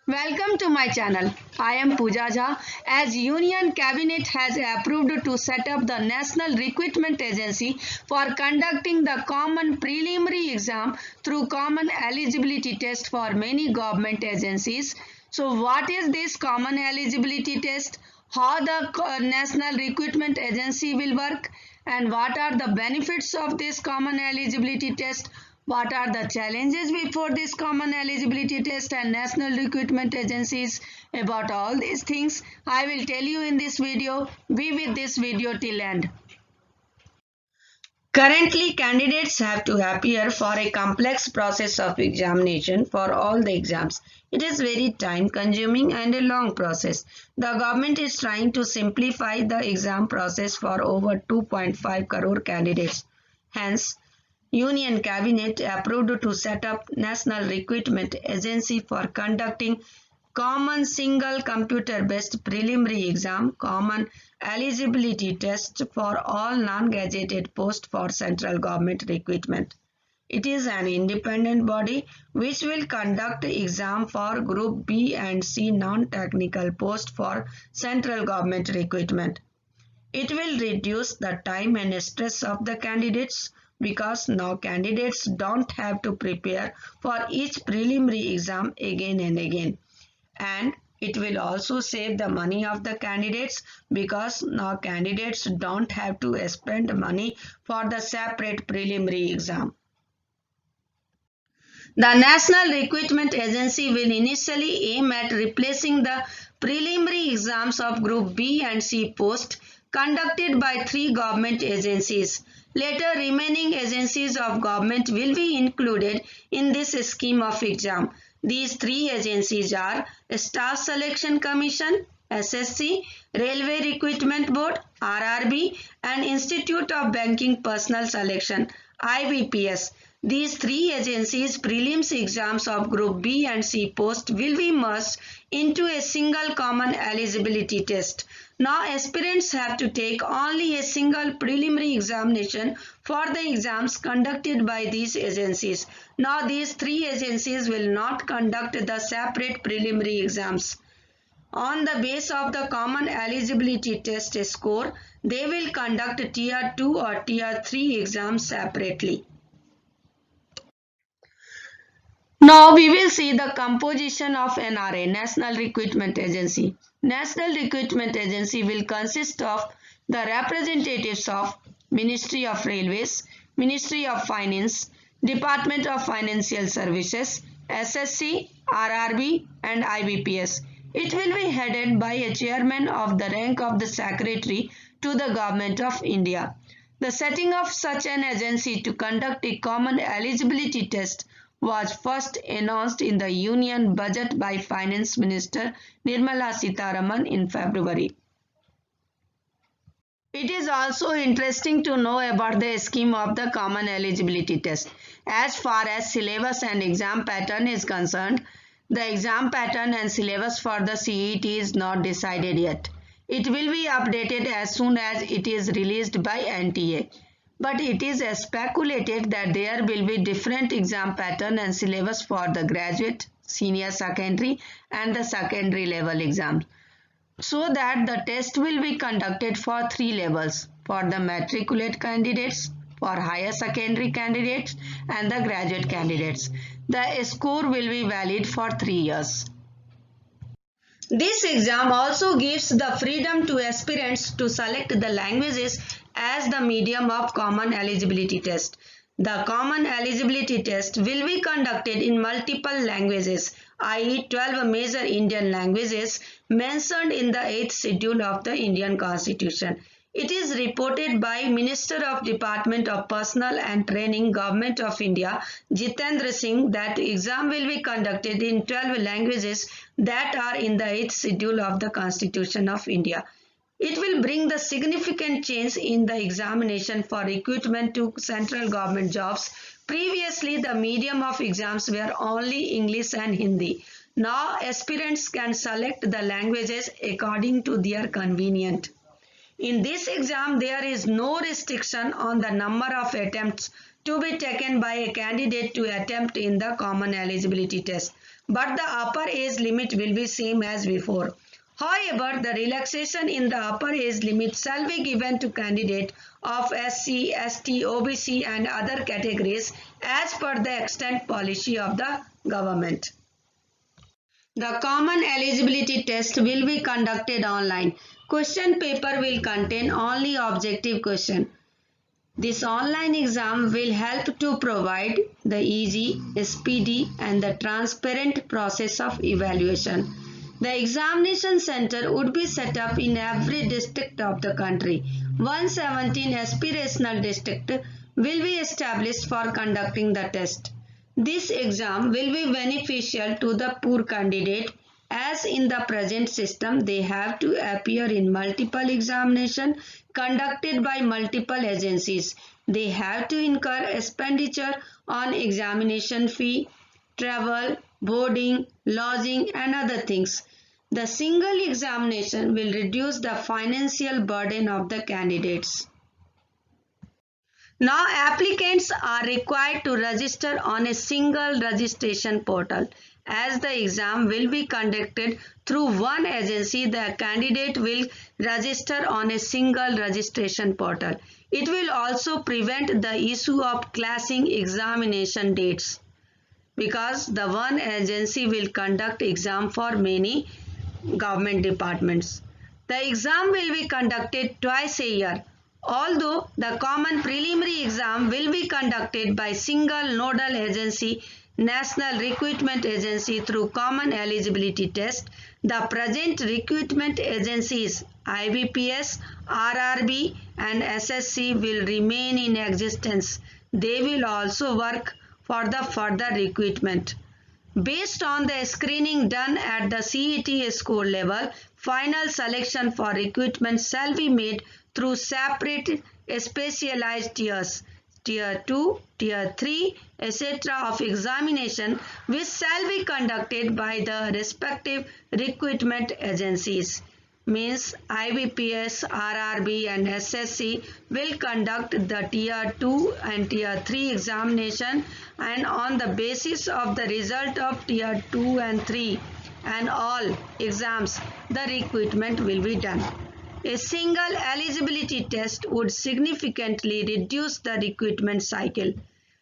Welcome to my channel. I am Pooja Jha. As Union Cabinet has approved to set up the National Recruitment Agency for conducting the common preliminary exam through common eligibility test for many government agencies. So what is this common eligibility test? How the National Recruitment Agency will work? And what are the benefits of this common eligibility test? What are the challenges before this common eligibility test and national recruitment agencies? About all these things, I will tell you in this video. Be with this video till end. Currently, candidates have to appear for a complex process of examination for all the exams. It is very time consuming and a long process. The government is trying to simplify the exam process for over 2.5 crore candidates. Hence, Union Cabinet approved to set up National Recruitment Agency for conducting common single computer-based preliminary exam, common eligibility test for all non-gazetted posts for central government recruitment. It is an independent body which will conduct exam for Group B and C non-technical post for central government recruitment. It will reduce the time and stress of the candidates because now candidates don't have to prepare for each preliminary exam again and again. And it will also save the money of the candidates because now candidates don't have to spend money for the separate preliminary exam. The National Recruitment Agency will initially aim at replacing the preliminary exams of Group B and C post conducted by 3 government agencies. Later, remaining agencies of government will be included in this scheme of exam. These 3 agencies are Staff Selection Commission, SSC, Railway Recruitment Board, RRB, and Institute of Banking Personnel Selection, IBPS. These 3 agencies' prelims exams of Group B and C post will be merged into a single common eligibility test. Now aspirants have to take only a single preliminary examination for the exams conducted by these agencies. Now these 3 agencies will not conduct the separate preliminary exams. On the base of the common eligibility test score, they will conduct Tier 2 or Tier 3 exams separately. Now we will see the composition of NRA, National Recruitment Agency. National Recruitment Agency will consist of the representatives of Ministry of Railways, Ministry of Finance, Department of Financial Services, SSC, RRB and IBPS. It will be headed by a chairman of the rank of the Secretary to the Government of India. The setting of such an agency to conduct a common eligibility test was first announced in the Union Budget by Finance Minister Nirmala Sitharaman in February. It is also interesting to know about the scheme of the common eligibility test. As far as syllabus and exam pattern is concerned, the exam pattern and syllabus for the CET is not decided yet. It will be updated as soon as it is released by NTA. But it is speculated that there will be different exam pattern and syllabus for the graduate, senior secondary and the secondary level exams, so that the test will be conducted for 3 levels, for the matriculate candidates, for higher secondary candidates and the graduate candidates. The score will be valid for 3 years. This exam also gives the freedom to aspirants to select the languages as the medium of common eligibility test. The common eligibility test will be conducted in multiple languages, i.e. 12 major Indian languages mentioned in the 8th schedule of the Indian Constitution. It is reported by Minister of Department of Personnel and Training, Government of India, Jitendra Singh, that exam will be conducted in 12 languages that are in the 8th schedule of the Constitution of India. It will bring the significant change in the examination for recruitment to central government jobs. Previously, the medium of exams were only English and Hindi. Now, aspirants can select the languages according to their convenience. In this exam, there is no restriction on the number of attempts to be taken by a candidate to attempt in the common eligibility test. but the upper age limit will be same as before. However, the relaxation in the upper age limit shall be given to candidate of SC, ST, OBC and other categories as per the extant policy of the government. The common eligibility test will be conducted online. Question paper will contain only objective question. This online exam will help to provide the easy, speedy and the transparent process of evaluation. The examination center would be set up in every district of the country. 117 aspirational district will be established for conducting the test. This exam will be beneficial to the poor candidate as in the present system they have to appear in multiple examinations conducted by multiple agencies. They have to incur expenditure on examination fee, travel, boarding, lodging and other things. The single examination will reduce the financial burden of the candidates. Now applicants are required to register on a single registration portal. As the exam will be conducted through one agency, the candidate will register on a single registration portal. It will also prevent the issue of clashing examination dates because the one agency will conduct exam for many government departments. The exam will be conducted twice a year. Although the common preliminary exam will be conducted by single nodal agency, National Recruitment Agency through common eligibility test, the present recruitment agencies IBPS, RRB and SSC will remain in existence. They will also work for the further recruitment. Based on the screening done at the CET score level, final selection for recruitment shall be made through separate specialized tiers, tier 2, tier 3, etc. of examination which shall be conducted by the respective recruitment agencies. Means IBPS, RRB and SSC will conduct the tier 2 and tier 3 examination, and on the basis of the result of tier 2 and 3 and all exams the recruitment will be done. A single eligibility test would significantly reduce the recruitment cycle.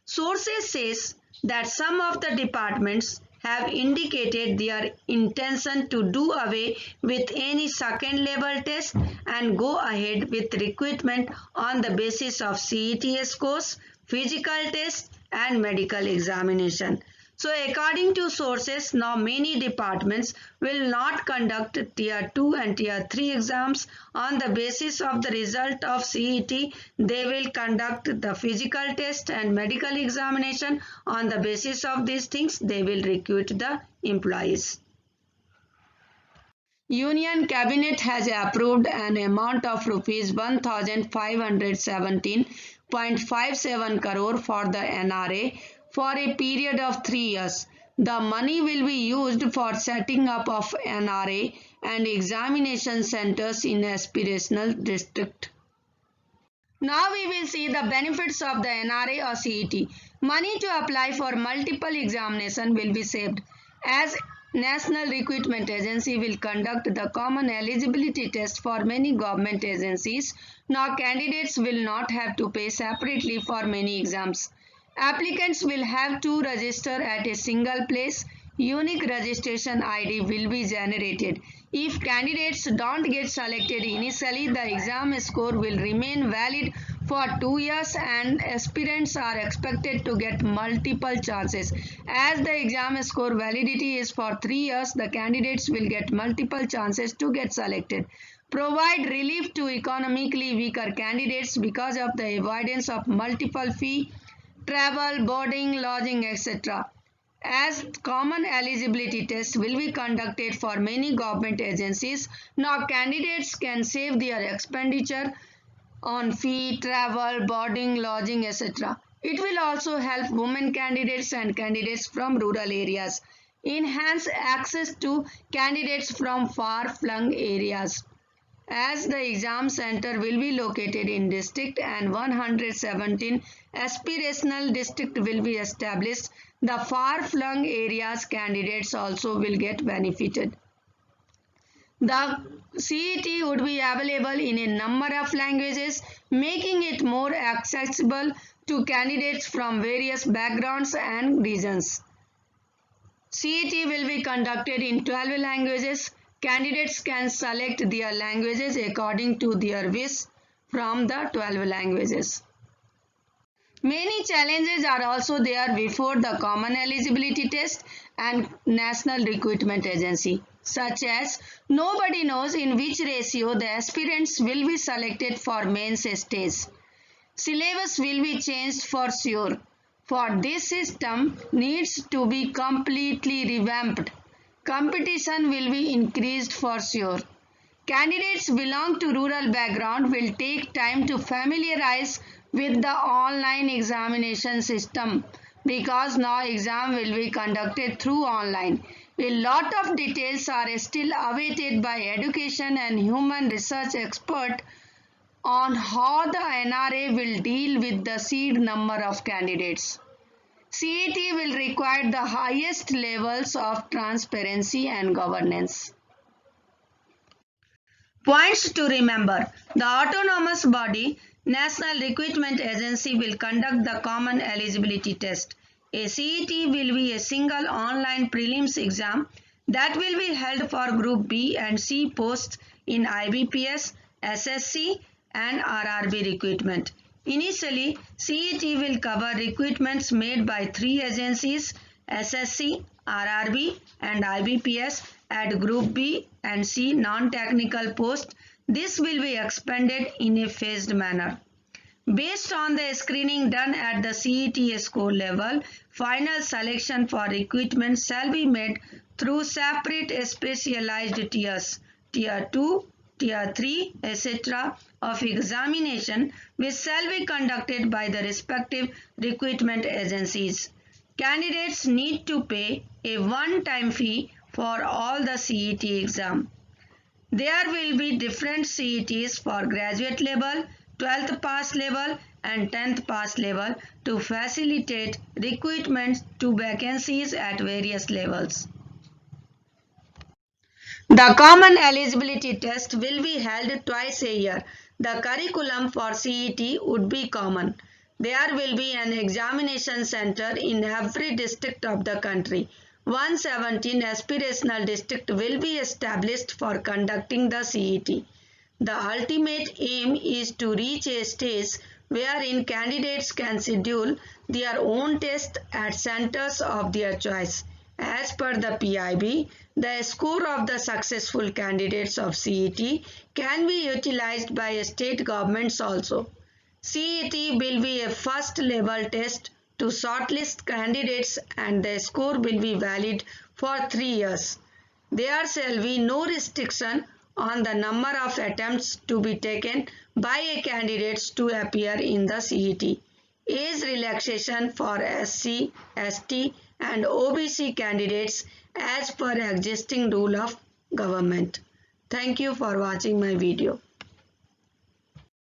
Sources says that some of the departments have indicated their intention to do away with any second level test and go ahead with recruitment on the basis of CET scores, physical test and medical examination. So according to sources, now many departments will not conduct tier 2 and tier 3 exams on the basis of the result of CET. They will conduct the physical test and medical examination. On the basis of these things, they will recruit the employees. Union Cabinet has approved an amount of rupees 1,517.57 crore for the NRA for a period of 3 years. The money will be used for setting up of NRA and examination centers in aspirational district. Now we will see the benefits of the NRA or CET. Money to apply for multiple examination will be saved, as National Recruitment Agency will conduct the common eligibility test for many government agencies. Now candidates will not have to pay separately for many exams. Applicants will have to register at a single place. Unique registration ID will be generated. If candidates don't get selected initially, the exam score will remain valid for 2 years and aspirants are expected to get multiple chances. As the exam score validity is for 3 years, the candidates will get multiple chances to get selected. Provide relief to economically weaker candidates because of the avoidance of multiple fee, travel, boarding, lodging, etc. As common eligibility test will be conducted for many government agencies, now candidates can save their expenditure on fee, travel, boarding, lodging, etc. It will also help women candidates and candidates from rural areas. Enhance access to candidates from far-flung areas. As the exam center will be located in district and 117 aspirational district will be established, The far-flung areas candidates also will get benefited. The CET would be available in a number of languages, making it more accessible to candidates from various backgrounds and regions. CET will be conducted in 12 languages. Candidates can select their languages according to their wish from the 12 languages. Many challenges are also there before the Common Eligibility Test and National Recruitment Agency, such as nobody knows in which ratio the aspirants will be selected for mains stage. Syllabus will be changed for sure. For this system needs to be completely revamped. Competition will be increased for sure. Candidates belong to rural background will take time to familiarize with the online examination system because now exam will be conducted through online. A lot of details are still awaited by education and human research expert on how the NRA will deal with the seed number of candidates. CET will require the highest levels of transparency and governance. Points to remember. The autonomous body, National Recruitment Agency, will conduct the Common Eligibility Test. A CET will be a single online prelims exam that will be held for Group B and C posts in IBPS, SSC and RRB recruitment. Initially, CET will cover recruitments made by 3 agencies, SSC, RRB and IBPS at Group B and C non-technical posts. This will be expanded in a phased manner. Based on the screening done at the CET score level, final selection for recruitment shall be made through separate specialized tiers, Tier 2, Tier 3, etc. of examination which shall be conducted by the respective recruitment agencies. Candidates need to pay a one-time fee for all the CET exam. There will be different CETs for graduate level, 12th pass level and 10th pass level to facilitate recruitment to vacancies at various levels. The Common Eligibility Test will be held twice a year. The curriculum for CET would be common. There will be an examination center in every district of the country. 117 aspirational district will be established for conducting the CET. The ultimate aim is to reach a stage wherein candidates can schedule their own test at centers of their choice. As per the PIB, the score of the successful candidates of CET can be utilized by state governments also. CET will be a first level test to shortlist candidates and the score will be valid for 3 years. There shall be no restriction on the number of attempts to be taken by a candidate to appear in the CET. Age relaxation for SC, ST and OBC candidates as per existing rule of government. Thank you for watching my video.